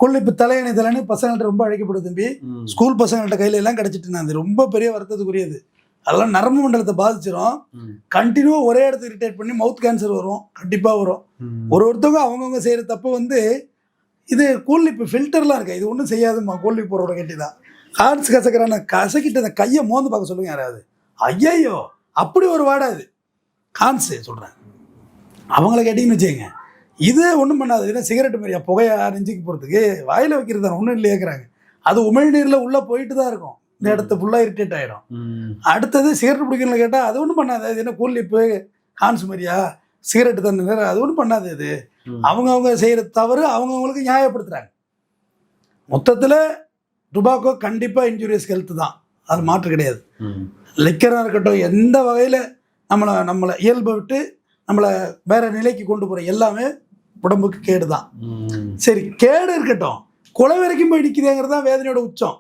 கொள்ளிப்பு தலையணை பசங்கள்ட்ட ரொம்ப அழைக்கப்படுது தம்பி. ஸ்கூல் பசங்கள்ட்ட கையில எல்லாம் கிடைச்சிட்டு அது ரொம்ப பெரிய வருத்தத்துக்குரியது. அதெல்லாம் நரம்பு மண்டலத்தை பாதிச்சிடும். கண்டினியூவா ஒரே இடத்துல இரிட்டேட் பண்ணி மவுத் கேன்சர் வரும், கண்டிப்பா வரும். ஒருத்தவங்க அவங்கவுங்க செய்யற தப்பு வந்து இது கூலிப்பு ஃபில்டர்லாம் இருக்கு, இது ஒன்றும் செய்யாதுமா. கூலிப் போறோட கட்டிதான் ஹார்ட்ஸ் கசக்கிறான கசக்கிட்டு அந்த கையை மோந்து பார்க்க சொல்லுங்க யாராவது. ஐயோ அப்படி ஒரு வாடாது கான்ஸு சொல்றேன். அவங்கள கேட்டீங்கன்னு வச்சுக்கோங்க, இது ஒன்றும் பண்ணாது. ஏன்னா சிகரெட் மாதிரியா புகையா நெஞ்சுக்கு போகிறதுக்கு வாயில் வைக்கிறது தானே, ஒன்றும் இல்லையேக்கிறாங்க. அது உமிழ்நீரில் உள்ளே போயிட்டு தான் இருக்கும், இந்த இடத்த ஃபுல்லாக இரிட்டேட் ஆகிடும். அடுத்தது சிகரெட் பிடிக்கணும்னு கேட்டால் அது ஒன்றும் பண்ணாது. அது என்ன கூலிப்பு ஹான்ஸ் மாதிரியா சிகரெட்டு தானே, அது ஒன்றும் பண்ணாது. அது அவங்கவுங்க செய்கிற தவறு அவங்கவுங்களுக்கு நியாயப்படுத்துகிறாங்க. மொத்தத்தில் டுபாக்கோ கண்டிப்பாக இன்ஜூரியஸ் ஹெல்த் தான், அது மாற்று கிடையாது. லிக்கராக இருக்கட்டும், எந்த வகையில் நம்மளை இயல்பை விட்டு நம்மளை வேற நிலைக்கு கொண்டு போகிற எல்லாமே உடம்புக்கு கேடு தான். சரி, கேடு இருக்கட்டும், கொலை வரைக்கும் போய் நிற்குதுங்கிறது தான் வேதனையோட உச்சம்.